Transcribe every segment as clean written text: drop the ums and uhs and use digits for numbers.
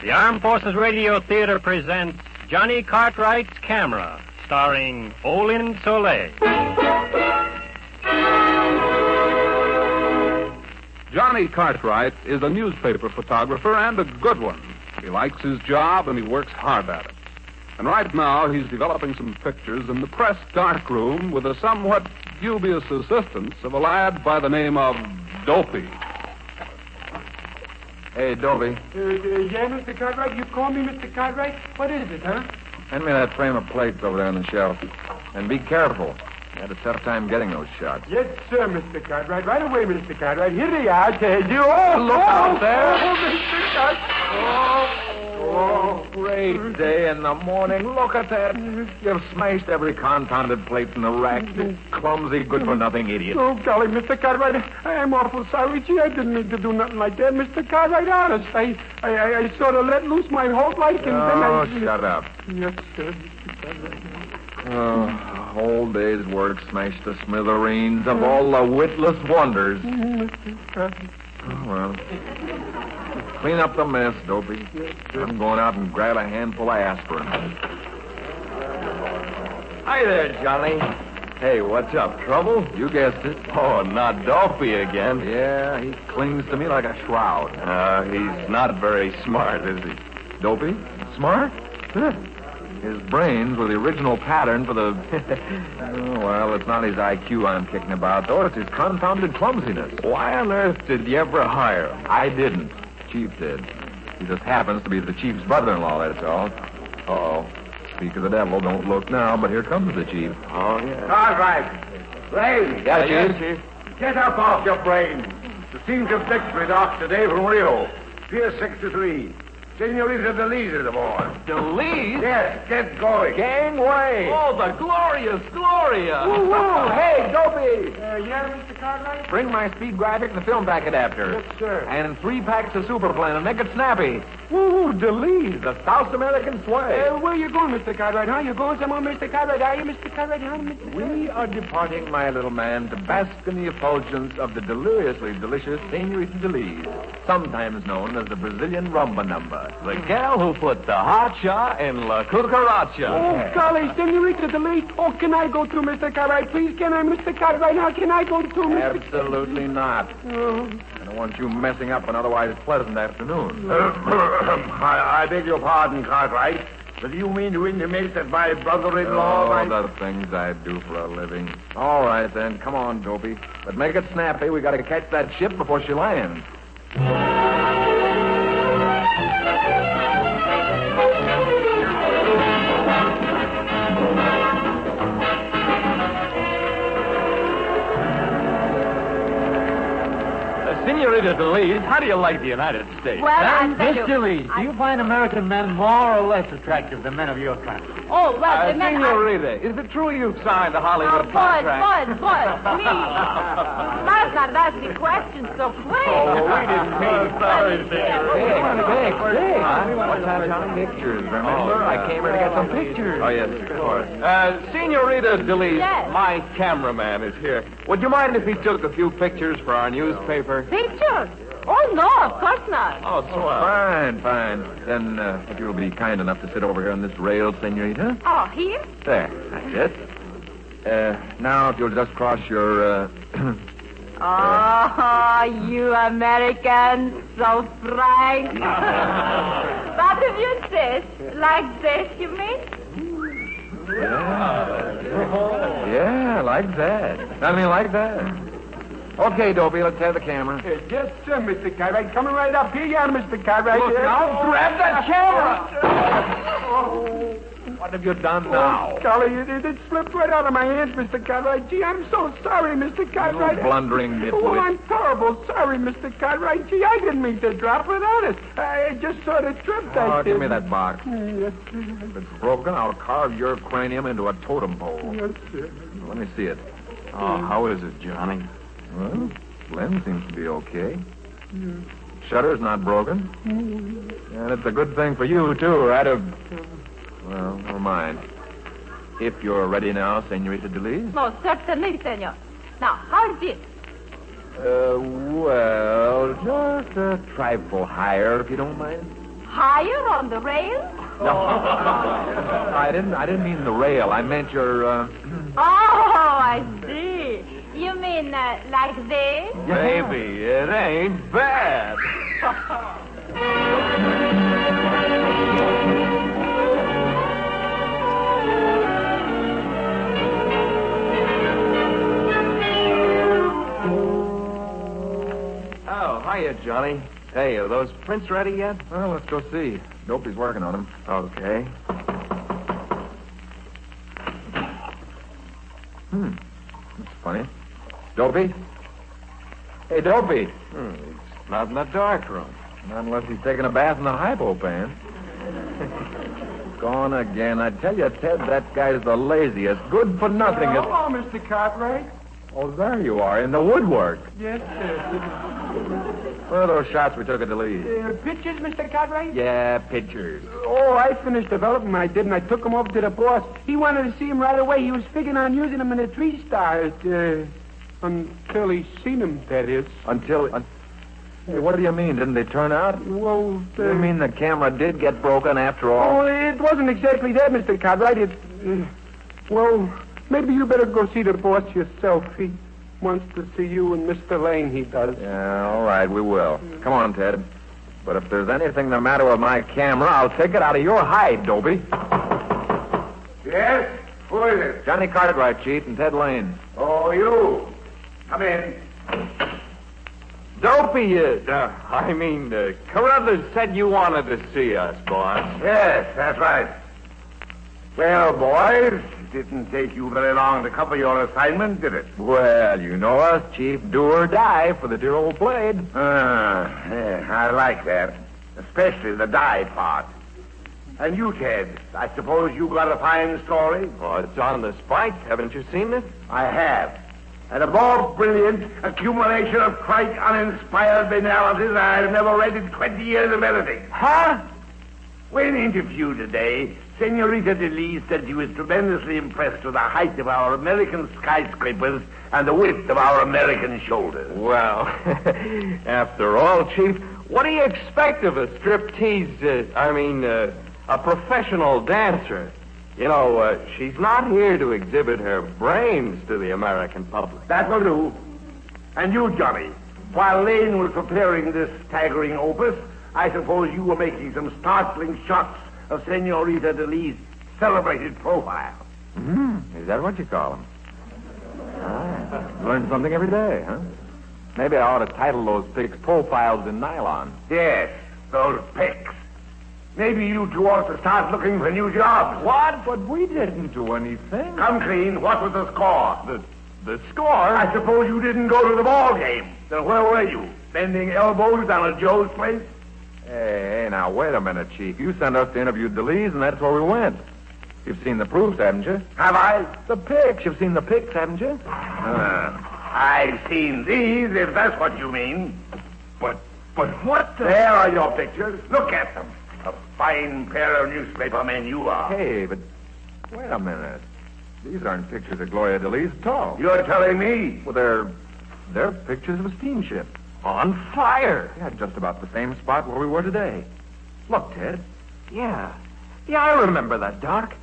The Armed Forces Radio Theater presents Johnny Cartwright's Camera, starring Olin Soleil. Johnny Cartwright is a newspaper photographer and a good one. He likes his job and he works hard at it. And right now he's developing some pictures in the press darkroom with the somewhat dubious assistance of a lad by the name of Dopey. Hey, Dopey. Yeah, Mr. Cartwright? You call me Mr. Cartwright? What is it, huh? Hand me that frame of plates over there on the shelf. And be careful. You had a tough time getting those shots. Yes, sir, Mr. Cartwright. Right away, Mr. Cartwright. Here they are. Look out there. Mr. Cartwright. Great day in the morning. Look at that. You've smashed every confounded plate in the rack. You clumsy, good-for-nothing idiot. Oh, golly, Mr. Cartwright, I'm awful sorry. Gee, I didn't mean to do nothing like that, Mr. Cartwright. Honest, I sort of let loose my whole life and then I... shut up. Yes, sir, Mr. Cartwright. Whole day's work smashed to smithereens of all the witless wonders. Mr. Cartwright. Oh, well. Clean up the mess, Dopey. I'm going out and grab a handful of aspirin. Hi there, Johnny. Hey, what's up? Trouble? You guessed it. Oh, not Dopey again. Yeah, he clings to me like a shroud. He's not very smart, is he? Dopey? Smart? His brains were the original pattern for the... Oh, well, it's not his IQ I'm kicking about, though. It's his confounded clumsiness. Why on earth did you ever hire him? I didn't. Chief did. He just happens to be the chief's brother-in-law, that's all. Uh-oh. Speak of the devil, don't look now, but here comes the chief. Oh, yeah. All right. Brains. Yes, Chief. Get up off your brains. The scenes of victory docked today from Rio. Pier 63. Senorita Delise is aboard. Delise? Yes, get going. Gangway. Oh, the glorious Gloria. Woo-hoo! Hey, Dopey! Yeah, Mr. Cartwright? Bring my speed graphic and the film pack adapter. Yes, sir. And 3 packs of Superplan and make it snappy. Woo, Delise, the South American sway. Where you going, Mr. Cartwright? How you going somewhere, Mr. Cartwright? Are you, Mr. Cartwright? How, Mr. We are departing, my little man, to bask in the effulgence of the deliriously delicious Senorita Delise, sometimes known as the Brazilian rumba number. The gal who put the hacha in La Cucaracha. Oh, golly, Senorita Delise. Oh, can I go too, Mr. Cartwright? Please, can I, Mr. Cartwright? How can I go too, Mr. Absolutely not. Oh. I don't want you messing up an otherwise pleasant afternoon. I beg your pardon, Cartwright. But do you mean to intimate that my brother-in-law... The things I do for a living. All right, then. Come on, Dopey. But make it snappy. We got to catch that ship before she lands. Senorita Delise, how do you like the United States? Well, I tell Miss Delise, do you find American men more or less attractive than men of your kind? Oh, well, the men... Senorita, is it true you've signed a Hollywood contract? Bud, please. You must not ask me questions so quick. We didn't mean sorry, Dick. What's that, Johnny? Pictures, remember? I came here to get some pictures. Oh, yes, of course. Senorita Delise, Yes. my cameraman is here. Would you mind if he took a few pictures for our newspaper? Pictures? Oh, no, of course not. Oh, swell. Fine. Then, if you'll be kind enough to sit over here on this rail, Senorita. Oh, here? There, that's it. Now, if you'll just cross your, Oh, you Americans, so frank. But if you sit like this, you mean? Yeah, like that. I mean, like that. Okay, Dopey, let's have the camera. Yes, sir, Mr. Cartwright. Coming right up here, yeah, Mr. Cartwright. Look out, grab that camera! Oh. What have you done now? Oh, golly, it slipped right out of my hands, Mr. Cartwright. Gee, I'm so sorry, Mr. Cartwright. You blundering nitwit. Oh, I'm terrible sorry, Mr. Cartwright. Gee, I didn't mean to drop it, honest. I just sort of tripped. Oh, give me that box. Yes, If it's broken, I'll carve your cranium into a totem pole. yes, sir. Let me see it. Oh, how is it, Johnny? Well, lens seems to be okay. Shutter's not broken. And it's a good thing for you, too. I'd have... Well, never mind. If you're ready now, Senorita Delise. Most certainly, senor. Now, how is it? Well, just a trifle higher, if you don't mind. higher on the rail? No. I didn't mean the rail. I meant your, Oh, I see. You mean like this? Baby, it ain't bad. Oh, hiya, Johnny. Hey, are those prints ready yet? Well, let's go see. Dopey's working on them. Okay. That's funny. Dopey? Hey, Dopey. He's not in the dark room. Not unless he's taking a bath in the hypo pan. Gone again. I tell you, Ted, that guy's the laziest. Good for nothing. Hello, Mr. Cartwright. Oh, there you are, in the woodwork. Yes, sir. Where are those shots we took at the lead? Pictures, Mr. Cartwright? Yeah, pictures. Oh, I finished developing them. I did, and I took them over to the boss. He wanted to see them right away. He was figuring on using them in the 3-stars. Until he seen them, that is. Hey, what do you mean? Didn't they turn out? Well, You mean the camera did get broken after all? Oh, it wasn't exactly that, Mr. Cartwright. Well, maybe you better go see the boss yourself. He wants to see you and Mr. Lane, he does. Yeah, all right, we will. Come on, Ted. But if there's anything the matter with my camera, I'll take it out of your hide, Dopey. Yes? Who is it? Johnny Cartwright, Chief, and Ted Lane. Oh, you. Come in. Dopey, Carruthers said you wanted to see us, boss. Yes, that's right. Well, boys, it didn't take you very long to cover your assignment, did it? Well, you know us, Chief. Do or die for the dear old blade. Yeah, I like that. Especially the die part. And you, Ted, I suppose you got a fine story? Oh, it's on the spike. Haven't you seen it? I have. And a more brilliant accumulation of trite, uninspired banalities I've never read in 20 years of anything. Huh? When interviewed today, Senorita DeLee said she was tremendously impressed with the height of our American skyscrapers and the width of our American shoulders. Well, after all, Chief, what do you expect of a striptease, a professional dancer? You know, she's not here to exhibit her brains to the American public. That will do. And you, Johnny, while Lane was preparing this staggering opus, I suppose you were making some startling shots of Senorita DeLee's celebrated profile. Is that what you call them? Learn something every day, huh? Maybe I ought to title those pics Profiles in Nylon. Yes, those pics. Maybe you two ought to start looking for new jobs. What? But we didn't do anything. Come clean. What was the score? The score? I suppose you didn't go to the ball game. Then where were you? Bending elbows down at Joe's place? Hey, now, wait a minute, Chief. You sent us to interview DeLee's, and that's where we went. You've seen the proofs, haven't you? Have I? The pics. You've seen the pics, haven't you? I've seen these, if that's what you mean. But what the... There are your pictures. Look at them. A fine pair of newspaper men you are. Hey, but wait a minute. These aren't pictures of Gloria DeLee's at all. You're telling me? Well, they're pictures of a steamship. On fire. Yeah, just about the same spot where we were today. Look, Ted. Yeah, I remember that dock.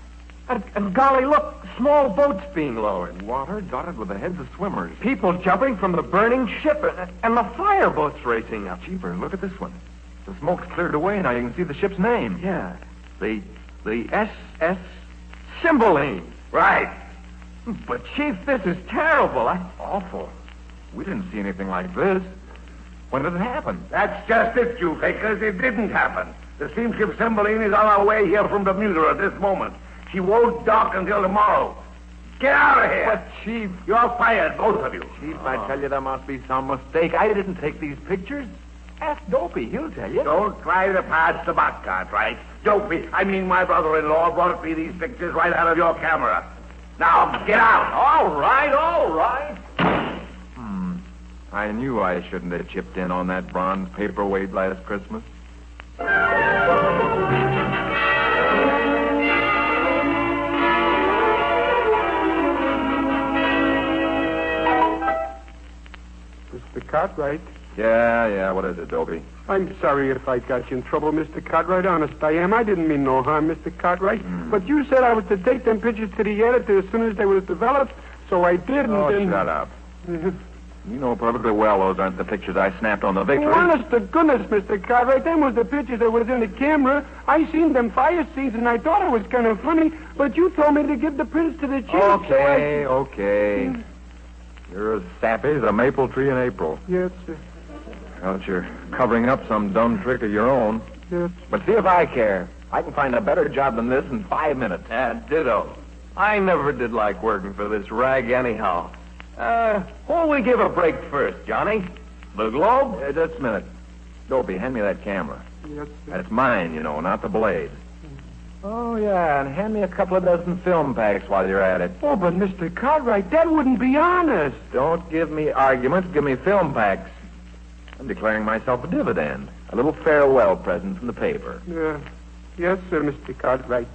And golly, look, small boats being lowered. Water dotted with the heads of swimmers. People jumping from the burning ship, and the fireboats racing up. Cheaper, look at this one. The smoke's cleared away, now you can see the ship's name. Yeah, the SS Cymbeline. Right. But, Chief, this is terrible. Awful. We didn't see anything like this. When did it happen? That's just it, you fakers. It didn't happen. The steamship Cymbeline is on our way here from Bermuda at this moment. She won't dock until tomorrow. Get out of here. But, Chief... You're fired, both of you. Chief, I tell you, there must be some mistake. I didn't take these pictures. Ask Dopey. He'll tell you. Don't try to pass the buck, Cartwright. Dopey, my brother-in-law, brought me these pictures right out of your camera. Now, get out. All right. I knew I shouldn't have chipped in on that bronze paperweight last Christmas. Mr. Cartwright. Yeah, what is it, Dopey? I'm sorry if I got you in trouble, Mr. Cartwright. Honest, I am. I didn't mean no harm, Mr. Cartwright. But you said I was to take them pictures to the editor as soon as they were developed, so I did. Oh, shut up. You know perfectly well those aren't the pictures I snapped on the Victory. Honest to goodness, Mr. Cartwright, them was the pictures that was in the camera. I seen them fire scenes, and I thought it was kind of funny, but you told me to give the prints to the chief. Okay. You're as sappy as a maple tree in April. Yes, sir. Well, you're covering up some dumb trick of your own. Yes. But see if I care. I can find a better job than this in 5 minutes. Ditto. I never did like working for this rag anyhow. Who'll we give a break first, Johnny? The Globe? Just a minute. Dopey, hand me that camera. Yes, sir. That's mine, you know, not the blade. Oh, yeah, and hand me a couple of dozen film packs while you're at it. Oh, but Mr. Cartwright, that wouldn't be honest. Don't give me arguments, give me film packs. I'm declaring myself a dividend. A little farewell present from the paper. Yes, sir, Mr. Cartwright.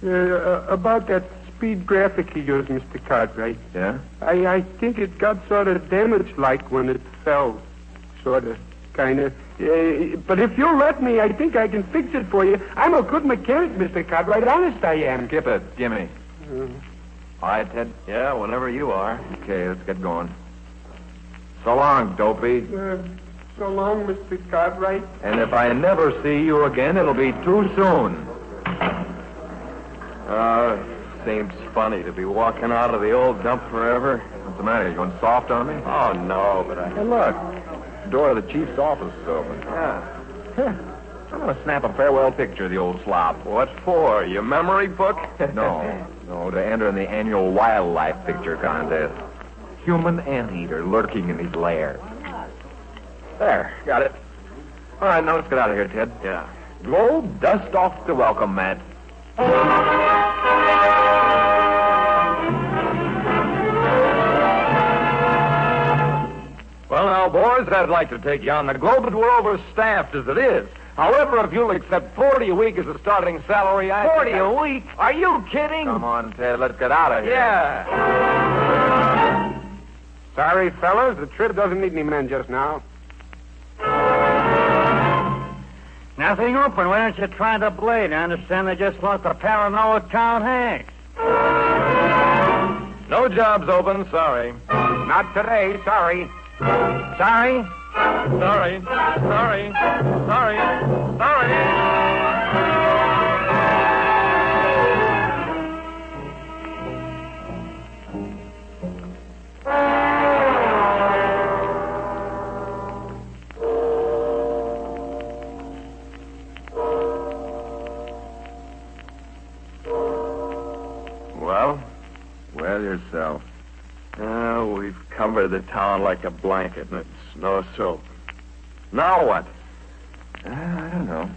About that speed graphic he used, Mr. Cartwright. Yeah? I think it got sort of damaged like when it fell. Sort of, kind of. But if you'll let me, I think I can fix it for you. I'm a good mechanic, Mr. Cartwright. Honest, I am. Skip it. Gimme. All right, Ted? Yeah, whenever you are. Okay, let's get going. So long, Dopey. So long, Mr. Cartwright. And if I never see you again, it'll be too soon. Seems funny to be walking out of the old dump forever. What's the matter? You going soft on me? Oh, no, but Hey, look. The door of the chief's office is open. Yeah. I'm going to snap a farewell picture of the old slop. What for? Your memory book? No, to enter in the annual wildlife picture contest. Human anteater lurking in his lair. There, got it. All right, now let's get out of here, Ted. Yeah. Globe, dust off the welcome mat. Well, now, boys, I'd like to take you on the Globe, but we're overstaffed as it is. However, if you'll accept $40 a week as a starting salary, $40 a week? Are you kidding? Come on, Ted, let's get out of here. Yeah. Sorry, fellas, the trip doesn't need any men just now. Nothing open. Why don't you try the blade? I understand they just lost a pair of no account hanks. No jobs open, sorry. Not today, sorry. Sorry? Sorry. Well, yourself. We've covered the town like a blanket, and it's no soap. Now what? I don't know.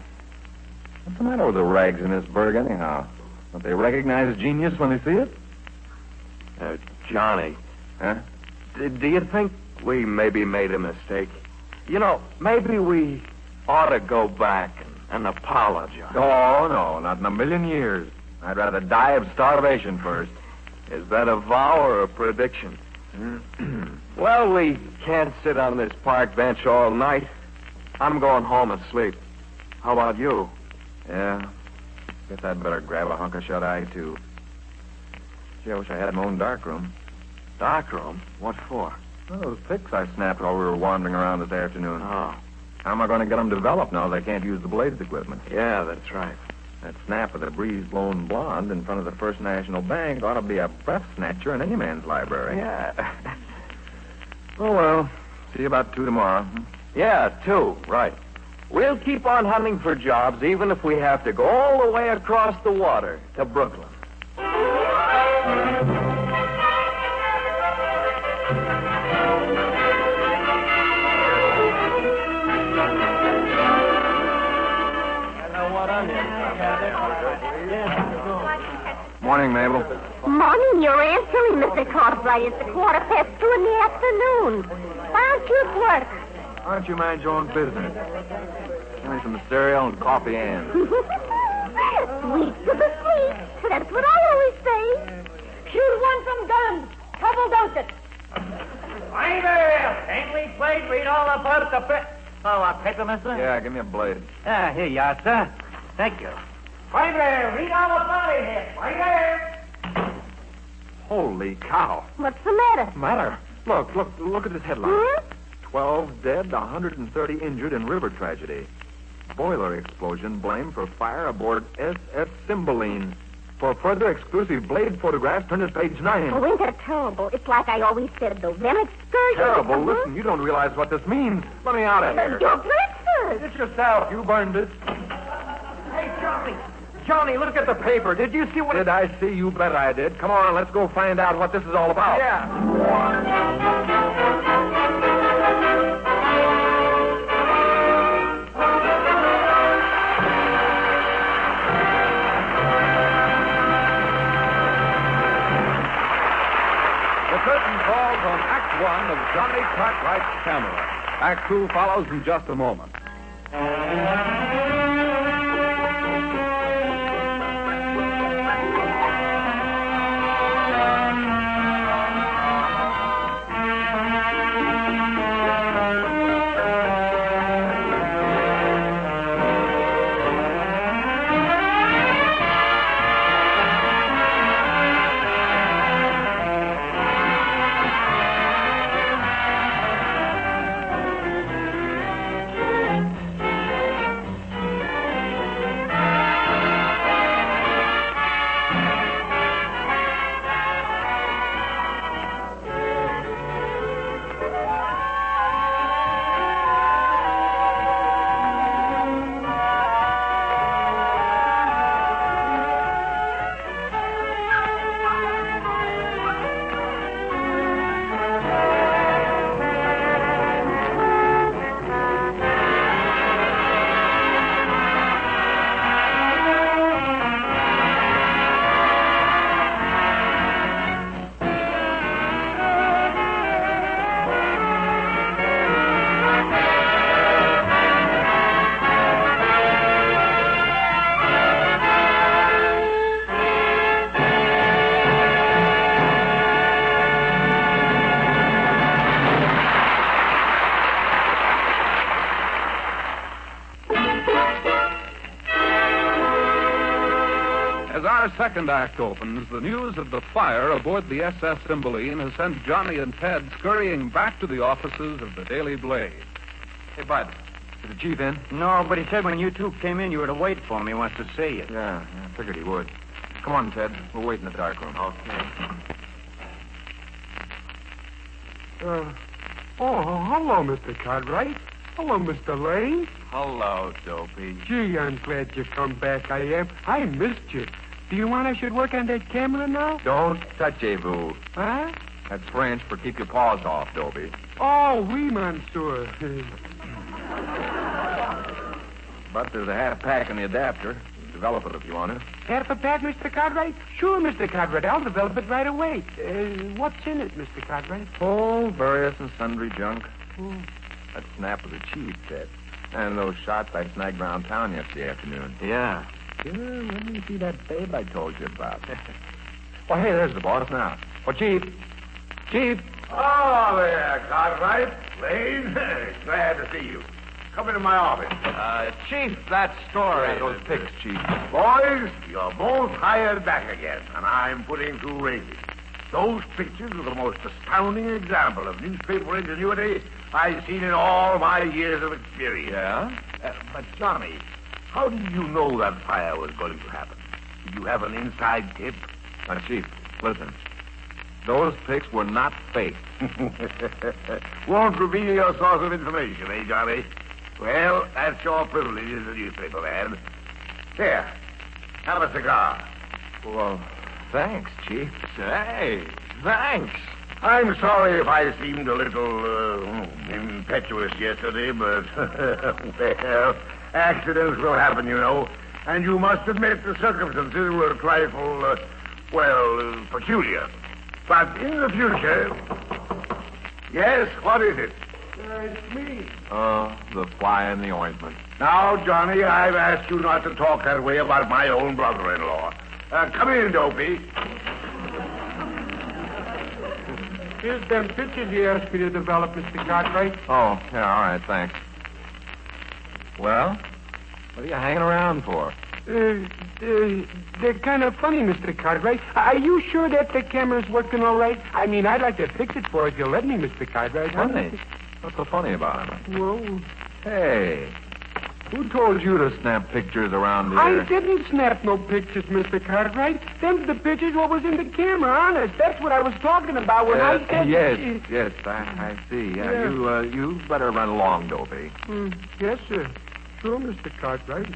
What's the matter with the rags in this burg, anyhow? Don't they recognize genius when they see it? Johnny. Huh? Do you think we maybe made a mistake? You know, maybe we ought to go back and apologize. Oh, no, not in a million years. I'd rather die of starvation first. Is that a vow or a prediction? Well, we can't sit on this park bench all night. I'm going home and sleep. How about you? Yeah. Guess I'd better grab a hunk of shut-eye, too. Gee, I wish I had my own darkroom. Darkroom? What for? Well, those pics I snapped while we were wandering around this afternoon. Oh. How am I going to get them developed now that I can't use the blades equipment? Yeah, that's right. That snap of the breeze-blown blonde in front of the First National Bank ought to be a breath snatcher in any man's library. Yeah. Oh, well. See you about 2 tomorrow. Yeah, 2, right. We'll keep on hunting for jobs, even if we have to go all the way across the water to Brooklyn. Morning, Mabel. Morning, you're answering, Mr. Cartwright. It's 2:15 in the afternoon. Why aren't you at work? Why don't you mind your own business? Give me some cereal and coffee and... Sweet to the sweet. That's what I always say. Shoot one from guns. Double dose it. Finder! Ainley Blade, read all about the a paper, mister? Yeah, give me a blade. Here you are, sir. Thank you. Finder, read all about it here. Finder! Holy cow. What's the matter? Matter? Look at this headline. Hmm? 12 dead, 130 injured in river tragedy. Boiler explosion blamed for fire aboard SS Cymbeline. For further exclusive Blade photographs, turn to page 9. Oh, ain't that terrible? It's like I always said, though. Them excursions... Terrible. Listen, you don't realize what this means. Let me out of here. Your breakfast! It's yourself. You burned it. Hey, Johnny! Johnny, look at the paper. Did you see what... Did I see? You bet I did. Come on, let's go find out what this is all about. Yeah. The curtain falls on Act One of Johnny Cartwright's Camera. Act Two follows in just a moment. As our second act opens, the news of the fire aboard the SS Cymbeline has sent Johnny and Ted scurrying back to the offices of the Daily Blade. Hey, Bud, is the chief in? No, but he said when you two came in, you were to wait for him. He wants to see you. Yeah, I figured he would. Come on, Ted. We'll wait in the dark room. Okay. Hello, Mr. Cartwright. Hello, Mr. Lane. Hello, Dopey. Gee, I'm glad you come back. I am. I missed you. Do you want I should work on that camera now? Don't touch-vous. Huh? That's French for keep your paws off, Dopey. Oh, oui, monsieur. But there's a half pack in the adapter. Develop it if you want to. Half a pack, Mr. Cartwright? Sure, Mr. Cartwright. I'll develop it right away. What's in it, Mr. Cartwright? Oh, various and sundry junk. Oh. That snap was a cheap set. And those shots I snagged around town yesterday afternoon. Yeah. Sure, let me see that babe I told you about. Oh, hey, there's the boss now. Oh, Chief. Chief. Oh, there, Cartwright. Lane, glad to see you. Come into my office. Chief, that story. Yeah, those pics, Chief. Boys, you're both hired back again, and I'm putting through rating. Those pictures are the most astounding example of newspaper ingenuity I've seen in all my years of experience. Yeah? But, Johnny, how did you know that fire was going to happen? Did you have an inside tip? Now, Chief, listen. Those pics were not fake. Won't reveal your source of information, eh, Johnny? Well, that's your privilege as a newspaper man. Here, have a cigar. Well, thanks, Chief. Hey, thanks. I'm sorry if I seemed a little impetuous yesterday, but, well, accidents will happen, you know. And you must admit the circumstances were a trifle, peculiar. But in the future... Yes, what is it? It's me. The fly in the ointment. Now, Johnny, I've asked you not to talk that way about my own brother-in-law. Come in, Dopey. Here's them pictures you asked me to develop, Mr. Cartwright. Oh, yeah, all right, thanks. Well, what are you hanging around for? They're kind of funny, Mr. Cartwright. Are you sure that the camera's working all right? I mean, I'd like to fix it for you if you'll let me, Mr. Cartwright. Funny? What's so funny about it? Well, Hey, who told you to snap pictures around here? I didn't snap no pictures, Mr. Cartwright. Them's the pictures what was in the camera, honest. That's what I was talking about when I said... Yes, I see. Yeah. You better run along, Dopey. Yes, sir. Sure, Mr. Cartwright.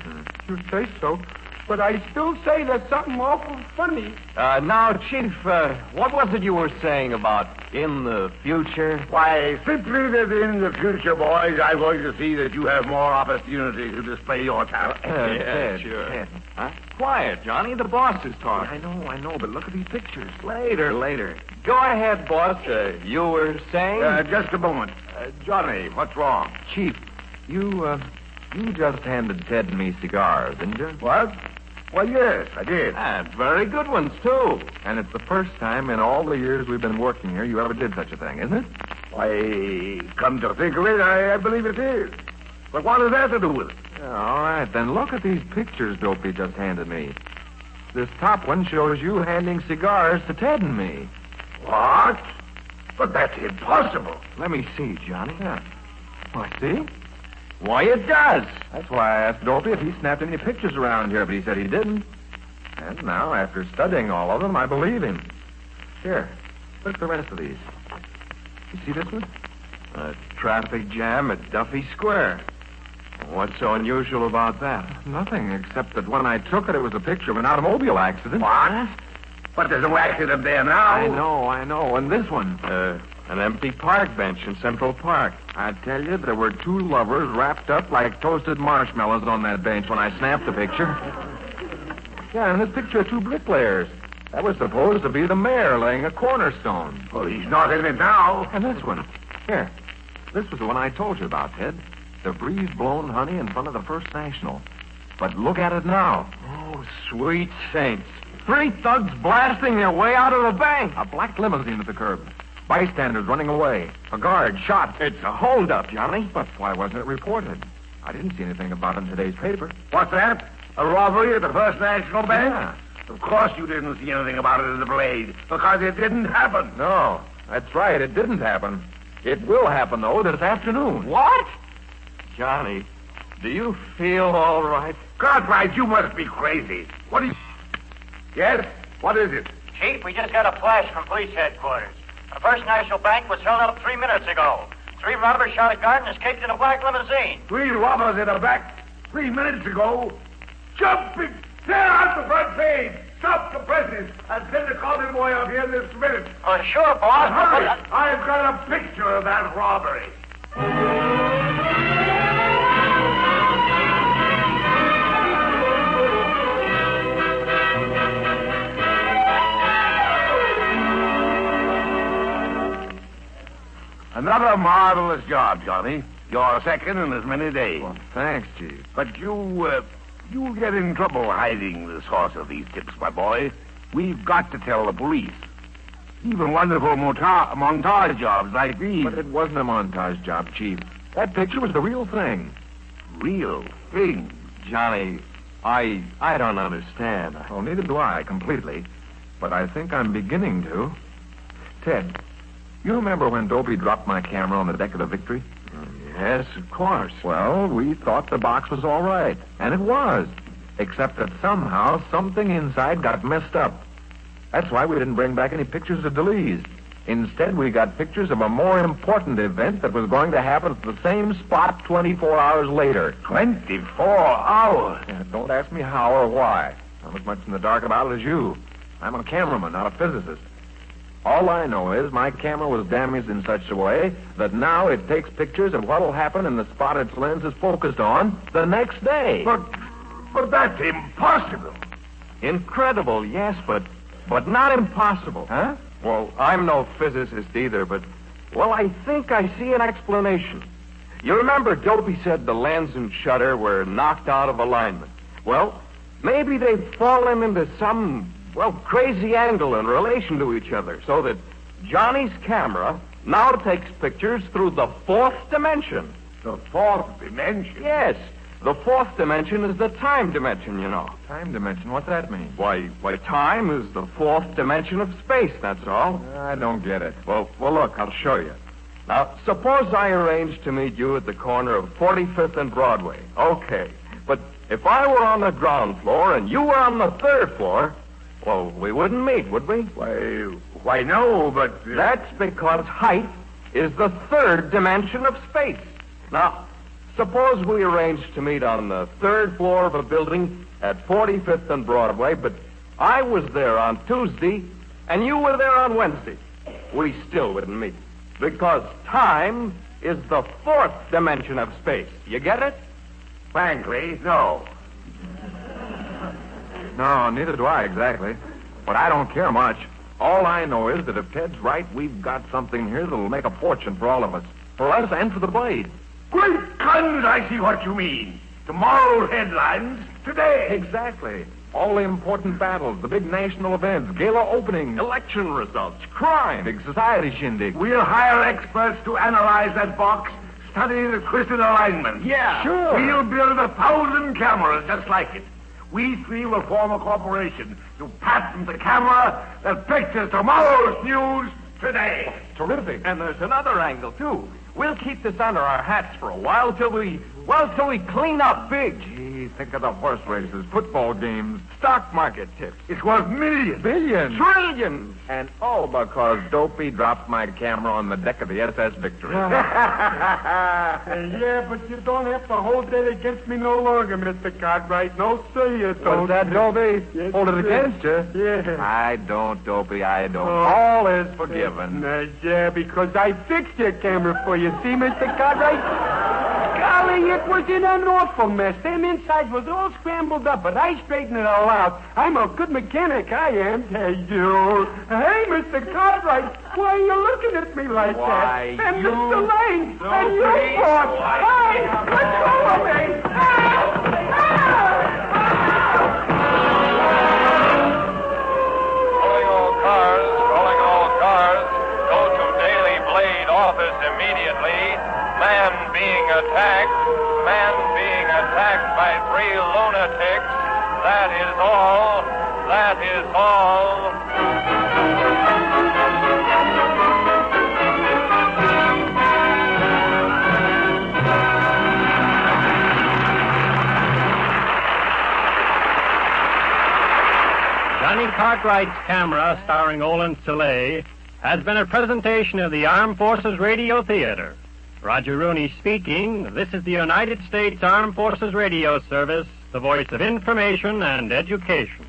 You say so. But I still say there's something awful funny. Now, Chief, what was it you were saying about in the future? Why, simply that in the future, boys, I'm going to see that you have more opportunity to display your talent. Yeah, sure. Huh? Quiet, Johnny. The boss is talking. I know, but look at these pictures. Later. Go ahead, boss. You were saying? Just a moment. Johnny, what's wrong? Chief, you just handed Ted and me cigars, didn't you? What? Well, yes, I did. Very good ones, too. And it's the first time in all the years we've been working here you ever did such a thing, isn't it? Why, come to think of it, I believe it is. But what does that have to do with it? Yeah, all right, then look at these pictures Dopey just handed me. This top one shows you handing cigars to Ted and me. What? But that's impossible. Let me see, Johnny. Yeah. Why, see? Why, it does. That's why I asked Dopey if he snapped any pictures around here, but he said he didn't. And now, after studying all of them, I believe him. Here, look at the rest of these. You see this one? A traffic jam at Duffy Square. What's so unusual about that? Nothing, except that when I took it, it was a picture of an automobile accident. What? But there's no accident there now. I know. And this one? An empty park bench in Central Park. I tell you, there were two lovers wrapped up like toasted marshmallows on that bench when I snapped the picture. Yeah, and this picture of two bricklayers. That was supposed to be the mayor laying a cornerstone. Well, he's not in it now. And this one. Here. This was the one I told you about, Ted. The breeze-blown honey in front of the First National. But look at it now. Oh, sweet saints. 3 thugs blasting their way out of the bank. A black limousine at the curb. Bystanders running away. A guard shot. It's a holdup, Johnny. But why wasn't it reported? I didn't see anything about it in today's paper. What's that? A robbery at the First National Bank? Yeah. Of course you didn't see anything about it in the Blade, because it didn't happen. No, that's right. It didn't happen. It will happen, though, this afternoon. What? Johnny, do you feel all right? Cartwright, you must be crazy. What do you... Yes? What is it? Chief, we just got a flash from police headquarters. The First National Bank was held up 3 minutes ago. 3 robbers shot a guard and escaped in a black limousine. 3 robbers in a back 3 minutes ago. Jumping! Tear out the front page! Stop the presses! And send the calling boy out here this minute. Oh, sure, boss. Hurry! I've got a picture of that robbery. Another marvelous job, Johnny. You're second in as many days. Well, thanks, Chief. But you'll get in trouble hiding the source of these tips, my boy. We've got to tell the police. Even wonderful montage jobs like these. But it wasn't a montage job, Chief. That picture was the real thing. Real thing. Johnny, I don't understand. Well, neither do I, completely. But I think I'm beginning to. Ted, you remember when Dopey dropped my camera on the deck of the Victory? Yes, of course. Well, we thought the box was all right. And it was. Except that somehow something inside got messed up. That's why we didn't bring back any pictures of DeLee's. Instead, we got pictures of a more important event that was going to happen at the same spot 24 hours later. 24 hours? Yeah, don't ask me how or why. I'm as much in the dark about it as you. I'm a cameraman, not a physicist. All I know is my camera was damaged in such a way that now it takes pictures of what'll happen in the spot its lens is focused on the next day. But that's impossible. Incredible, yes, but not impossible. Huh? Well, I'm no physicist either, but, well, I think I see an explanation. You remember Dopey said the lens and shutter were knocked out of alignment. Well, maybe they've fallen into some, well, crazy angle in relation to each other, so that Johnny's camera now takes pictures through the fourth dimension. The fourth dimension? Yes. The fourth dimension is the time dimension, you know. Time dimension? What's that mean? Why, time is the fourth dimension of space, that's all. I don't get it. Well, look, I'll show you. Now, suppose I arrange to meet you at the corner of 45th and Broadway. Okay. But if I were on the ground floor and you were on the third floor, well, we wouldn't meet, would we? Why no, but... That's because height is the third dimension of space. Now, suppose we arrange to meet on the third floor of a building at 45th and Broadway, but I was there on Tuesday and you were there on Wednesday. We still wouldn't meet because time is the fourth dimension of space. You get it? Frankly, no. No, neither do I exactly. But I don't care much. All I know is that if Ted's right, we've got something here that'll make a fortune for all of us. For us and for the Blade. Great guns, I see what you mean. Tomorrow's headlines, today. Exactly. All the important battles, the big national events, gala opening, election results, crime, big society shindig. We'll hire experts to analyze that box, study the twisted alignment. Yeah. Sure. We'll build 1,000 cameras just like it. We three will form a corporation to patent the camera that pictures tomorrow's news today. Terrific. And there's another angle, too. We'll keep this under our hats for a while till we clean up big. Gee, think of the horse races, football games, stock market tips. It's worth millions. Billions. Trillions. And all because Dopey dropped my camera on the deck of the SS Victory. Yeah, but you don't have to hold that against me no longer, Mr. Cartwright. No, sir, you don't. What's that, Dopey? Yes, Hold it sir. against you? Yeah. I don't, Dopey, I don't. Oh. All is forgiven. Yeah, because I fixed your camera for you. See, Mr. Cartwright? Golly, it was in an awful mess. Them insides was all scrambled up, but I straightened it all out. I'm a good mechanic, I am. Hey, you. Hey, Mr. Cartwright, why are you looking at me like Why, that? And you- Mr. Lane, and you, Dopey. boss. Hey, let go of me. Calling all cars. Go to Daily Blade office immediately. Man being attacked by 3 lunatics. That is all. That is all. Johnny Cartwright's Camera, starring Olin Soleil, has been a presentation of the Armed Forces Radio Theater. Roger Rooney speaking. This is the United States Armed Forces Radio Service, the voice of information and education.